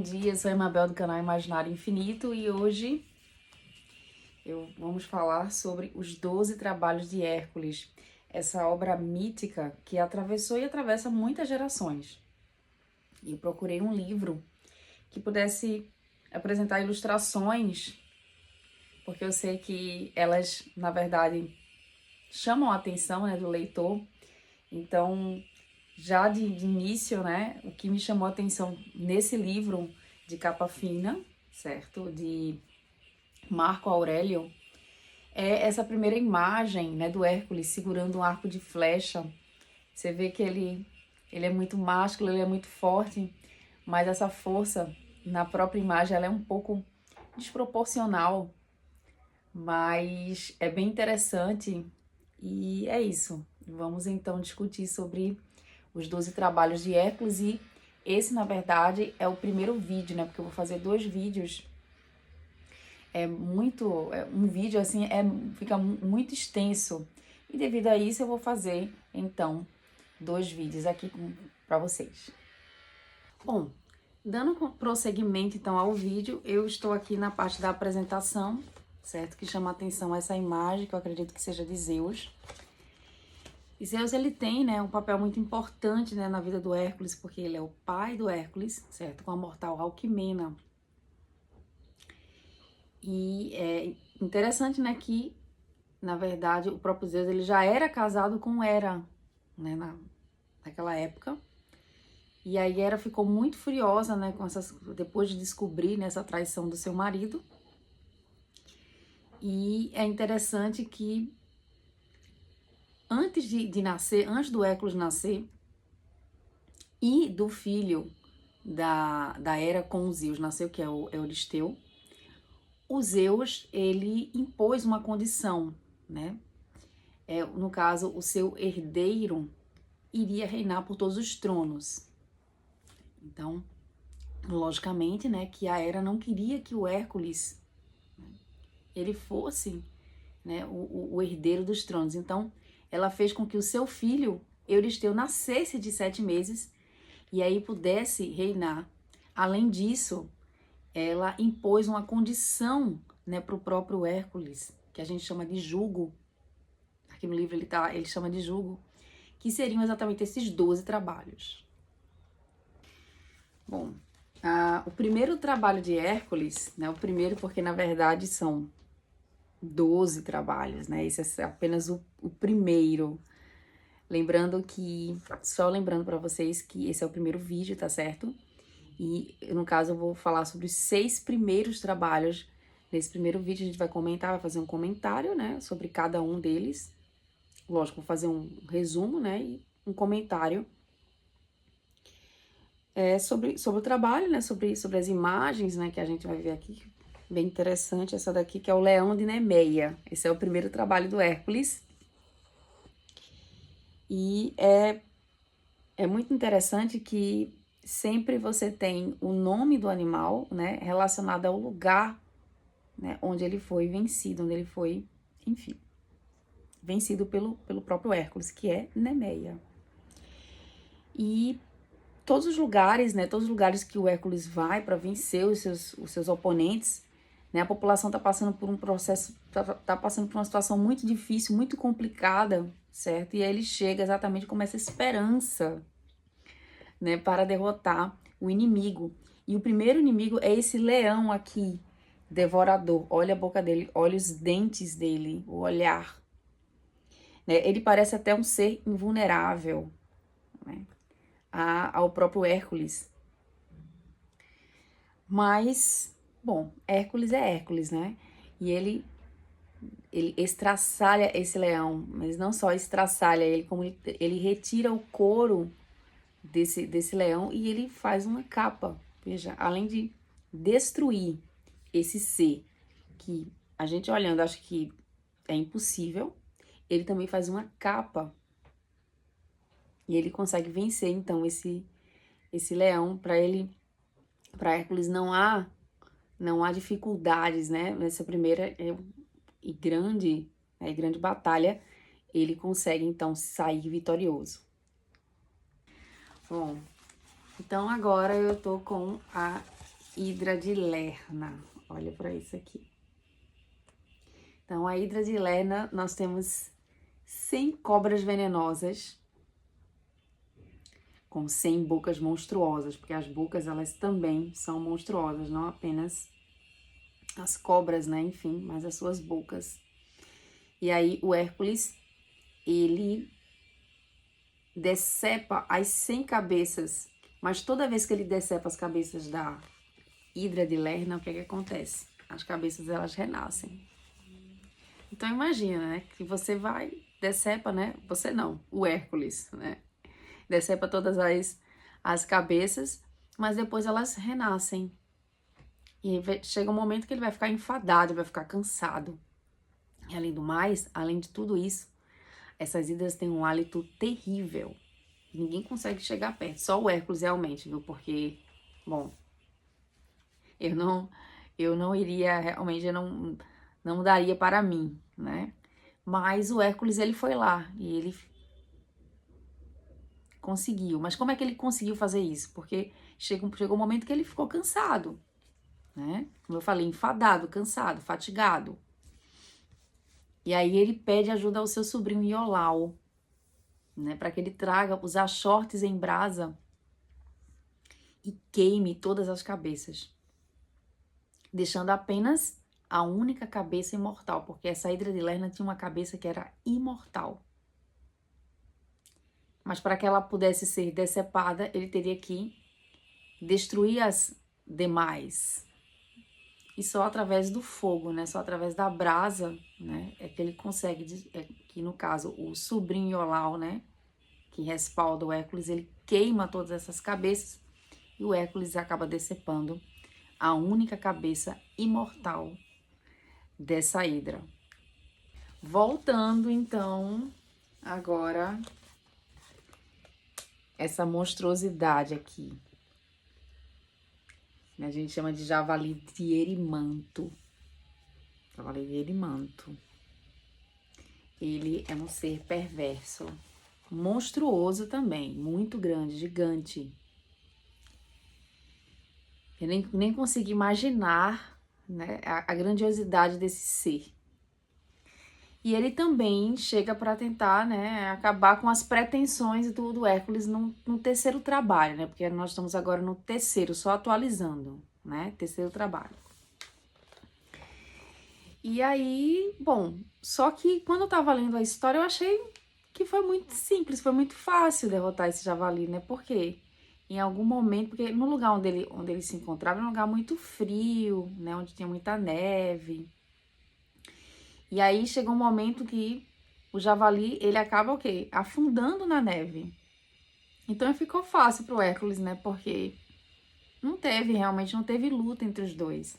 dia, eu sou a Mabel do canal Imaginário Infinito e hoje vamos falar sobre os 12 Trabalhos de Hércules, essa obra mítica que atravessou e atravessa muitas gerações. E eu procurei um livro que pudesse apresentar ilustrações, porque eu sei que elas, na verdade, chamam a atenção, né, do leitor. Então, já de início, né, o que me chamou a atenção nesse livro de capa fina, certo? De Marco Aurélio, é essa primeira imagem, né, do Hércules segurando um arco de flecha. Você vê que ele é muito másculo, ele é muito forte, mas essa força na própria imagem ela é um pouco desproporcional, mas é bem interessante e é isso. Vamos então discutir sobre os 12 trabalhos de Hércules e esse, na verdade, é o primeiro vídeo, né? Porque eu vou fazer 2 vídeos. Um vídeo assim, fica muito extenso. E devido a isso eu vou fazer, então, 2 vídeos aqui para vocês. Bom, dando prosseguimento, então, ao vídeo, eu estou aqui na parte da apresentação, certo? Que chama a atenção essa imagem, que eu acredito que seja de Zeus. E Zeus, ele tem, né, um papel muito importante, né, na vida do Hércules, porque ele é o pai do Hércules, certo? Com a mortal Alquimena. E é interessante, né, que, na verdade, o próprio Zeus, ele já era casado com Hera, né, naquela época. E aí Hera ficou muito furiosa, né, depois de descobrir, né, essa traição do seu marido. E é interessante que antes de nascer, antes do Hércules nascer, e do filho da Hera com o Zeus nasceu, que é o Euristeu, o Zeus, ele impôs uma condição, né? No caso, o seu herdeiro iria reinar por todos os tronos. Então, logicamente, né, que a Hera não queria que o Hércules, ele fosse, né, o herdeiro dos tronos. Então, ela fez com que o seu filho, Euristeu, nascesse de 7 meses e aí pudesse reinar. Além disso, ela impôs uma condição, né, para o próprio Hércules, que a gente chama de jugo. Aqui no livro ele chama de jugo, que seriam exatamente esses 12 trabalhos. Bom, o primeiro trabalho de Hércules, né, o primeiro porque na verdade são 12 trabalhos, né, esse é apenas o primeiro. Só lembrando para vocês que esse é o primeiro vídeo, tá certo? E, no caso, eu vou falar sobre os 6 primeiros trabalhos. Nesse primeiro vídeo, a gente vai fazer um comentário, né, sobre cada um deles. Lógico, vou fazer um resumo, né, e um comentário sobre o trabalho, né, sobre as imagens, né, que a gente vai ver aqui. Bem interessante essa daqui, que é o Leão de Nemeia. Esse é o primeiro trabalho do Hércules. E é muito interessante que sempre você tem o nome do animal, né, relacionado ao lugar, né, onde ele foi vencido, onde ele foi, enfim, vencido pelo próprio Hércules, que é Nemeia. E todos os lugares, né, todos os lugares que o Hércules vai para vencer os seus oponentes, né, a população está passando por um processo, tá passando por uma situação muito difícil, muito complicada, certo? E aí ele chega exatamente com essa esperança, né, para derrotar o inimigo. E o primeiro inimigo é esse leão aqui, devorador. Olha a boca dele, olha os dentes dele, o olhar. Né? Ele parece até um ser invulnerável, né, ao próprio Hércules. Mas, bom, Hércules é Hércules, né? E ele estraçalha esse leão, mas não só estraçalha ele, como ele retira o couro desse leão e ele faz uma capa. Veja, além de destruir esse ser que a gente olhando acha que é impossível, ele também faz uma capa e ele consegue vencer então esse leão. Para Hércules não há dificuldades, né? Nessa primeira e grande batalha, ele consegue então sair vitorioso. Bom, então agora eu tô com a Hidra de Lerna. Olha para isso aqui. Então, a Hidra de Lerna, nós temos 100 cobras venenosas com 100 bocas monstruosas, porque as bocas, elas também são monstruosas, não apenas as cobras, né, enfim, mas as suas bocas. E aí, o Hércules, ele decepa as 100 cabeças, mas toda vez que ele decepa as cabeças da Hidra de Lerna, o que é que acontece? As cabeças, elas renascem. Então, imagina, né, que você vai, decepa, né, você não, o Hércules, né, decepa todas as cabeças, mas depois elas renascem. E chega um momento que ele vai ficar enfadado, vai ficar cansado. E além do mais, além de tudo isso, essas hidras têm um hálito terrível. Ninguém consegue chegar perto, só o Hércules realmente, viu? Porque, bom, eu não iria, realmente, eu não daria para mim, né? Mas o Hércules, ele foi lá e ele conseguiu. Mas como é que ele conseguiu fazer isso? Porque chegou um momento que ele ficou cansado, né? Como eu falei, enfadado, cansado, fatigado. E aí ele pede ajuda ao seu sobrinho Iolau, né? Para que ele traga os achortes em brasa e queime todas as cabeças, deixando apenas a única cabeça imortal, porque essa Hidra de Lerna tinha uma cabeça que era imortal. Mas para que ela pudesse ser decepada, ele teria que destruir as demais. E só através do fogo, né? Só através da brasa, né? É que ele consegue, que no caso, o sobrinho Iolau, né? Que respalda o Hércules, ele queima todas essas cabeças e o Hércules acaba decepando a única cabeça imortal dessa hidra. Voltando, então, agora, essa monstruosidade aqui. A gente chama de javali de Erimanto. Javali de Erimanto. Ele é um ser perverso, monstruoso também, muito grande, gigante. Eu nem consigo imaginar, né, a grandiosidade desse ser. E ele também chega para tentar, né, acabar com as pretensões do Hércules no terceiro trabalho, né? Porque nós estamos agora no terceiro, só atualizando, né? Terceiro trabalho. E aí, bom, só que quando eu tava lendo a história, eu achei que foi muito simples, foi muito fácil derrotar esse javali, né? Porque em algum momento, porque no lugar onde ele se encontrava era um lugar muito frio, né? Onde tinha muita neve. E aí chegou um momento que o javali, ele acaba o quê? Afundando na neve. Então ficou fácil pro Hércules, né? Porque realmente não teve luta entre os dois.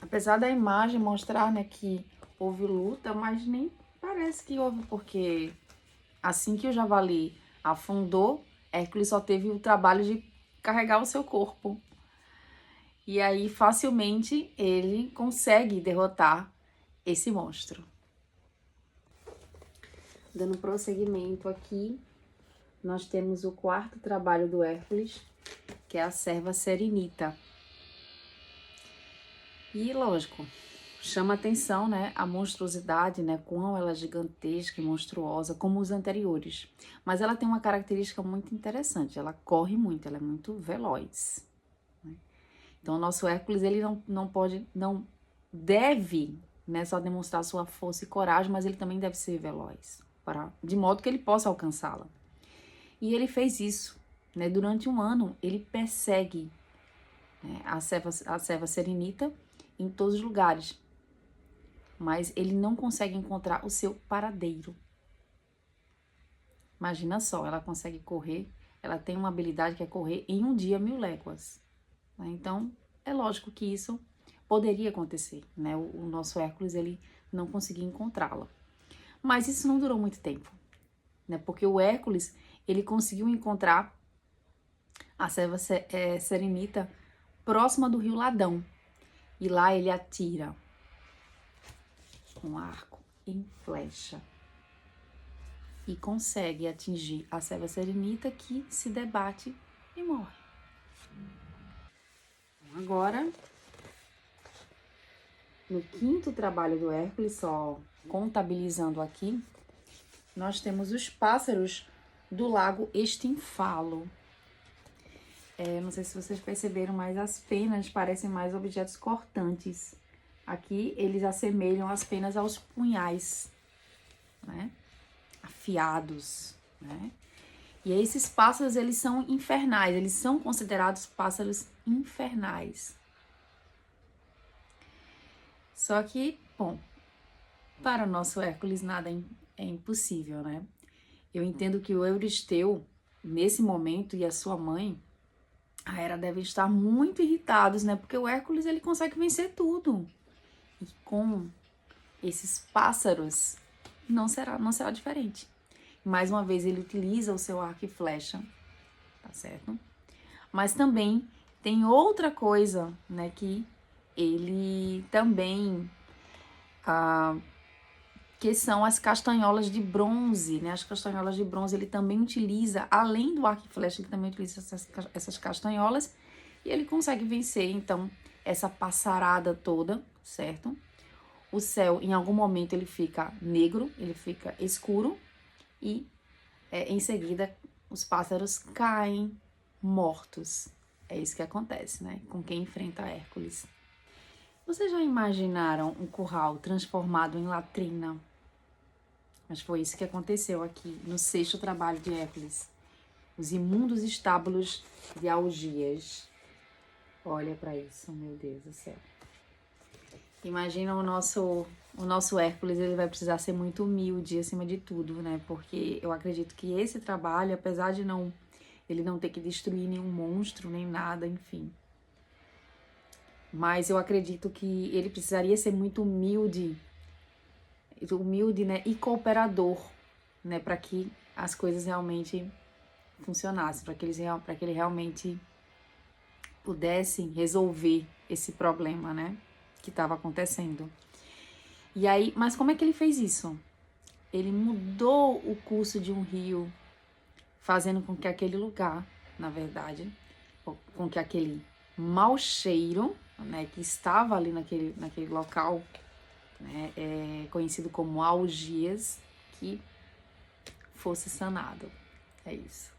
Apesar da imagem mostrar, né, que houve luta, mas nem parece que houve, porque assim que o javali afundou, Hércules só teve o trabalho de carregar o seu corpo. E aí, facilmente, ele consegue derrotar esse monstro. Dando prosseguimento aqui, nós temos o quarto trabalho do Hércules, que é a serva Serenita. E, lógico, chama atenção, né, a monstruosidade, né, quão ela é gigantesca e monstruosa, como os anteriores. Mas ela tem uma característica muito interessante, ela corre muito, ela é muito veloz. Né? Então, o nosso Hércules, ele não deve, né, só demonstrar sua força e coragem, mas ele também deve ser veloz, de modo que ele possa alcançá-la. E ele fez isso, né, durante um ano, ele persegue, né, a serva Serenita em todos os lugares, mas ele não consegue encontrar o seu paradeiro. Imagina só, ela consegue correr, ela tem uma habilidade que é correr em um dia 1000 léguas. Né? Então, é lógico que isso poderia acontecer, né? O nosso Hércules, ele não conseguia encontrá-la. Mas isso não durou muito tempo, né? Porque o Hércules, ele conseguiu encontrar a serva Serenita próxima do rio Ladão. E lá ele atira um arco em flecha e consegue atingir a serva Serenita, que se debate e morre. Agora, no quinto trabalho do Hércules, só contabilizando aqui, nós temos os pássaros do lago Estinfalo. Não sei se vocês perceberam, mas as penas parecem mais objetos cortantes. Aqui, eles assemelham as penas aos punhais, né? Afiados, né? E esses pássaros, eles são infernais, eles são considerados pássaros infernais. Só que, bom, para o nosso Hércules nada é impossível, né? Eu entendo que o Euristeu, nesse momento, e a sua mãe, a Hera, devem estar muito irritados, né? Porque o Hércules, ele consegue vencer tudo. E com esses pássaros, não será diferente. Mais uma vez, ele utiliza o seu arco e flecha, tá certo? Mas também tem outra coisa, né? Que ele também... que são as castanholas de bronze, né? As castanholas de bronze ele também utiliza, além do arco e flecha, ele também utiliza essas castanholas e ele consegue vencer, então, essa passarada toda, certo? O céu, em algum momento, ele fica negro, ele fica escuro e, em seguida, os pássaros caem mortos. É isso que acontece, né? Com quem enfrenta Hércules. Vocês já imaginaram um curral transformado em latrina? Mas foi isso que aconteceu aqui no sexto trabalho de Hércules. Os imundos estábulos de Algias. Olha para isso, meu Deus do céu. Imagina o nosso Hércules, ele vai precisar ser muito humilde acima de tudo, né? Porque eu acredito que esse trabalho, apesar de ele não ter que destruir nenhum monstro, nem nada, enfim. Mas eu acredito que ele precisaria ser muito humilde, né, e cooperador, né, para que as coisas realmente funcionassem, para que ele realmente pudesse resolver esse problema, né, que estava acontecendo. E aí, mas como é que ele fez isso? Ele mudou o curso de um rio, fazendo com que aquele lugar, na verdade, com que aquele mau cheiro, né, que estava ali naquele local, né, conhecido como Algias, que fosse sanado. É isso.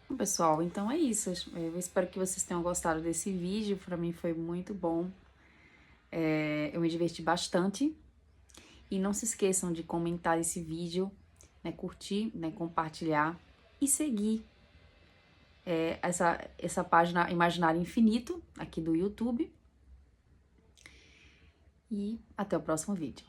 Bom, pessoal, então é isso. Eu espero que vocês tenham gostado desse vídeo. Para mim foi muito bom. Eu me diverti bastante. E não se esqueçam de comentar esse vídeo, né, curtir, né, compartilhar e seguir essa página Imaginário Infinito aqui do YouTube. E até o próximo vídeo.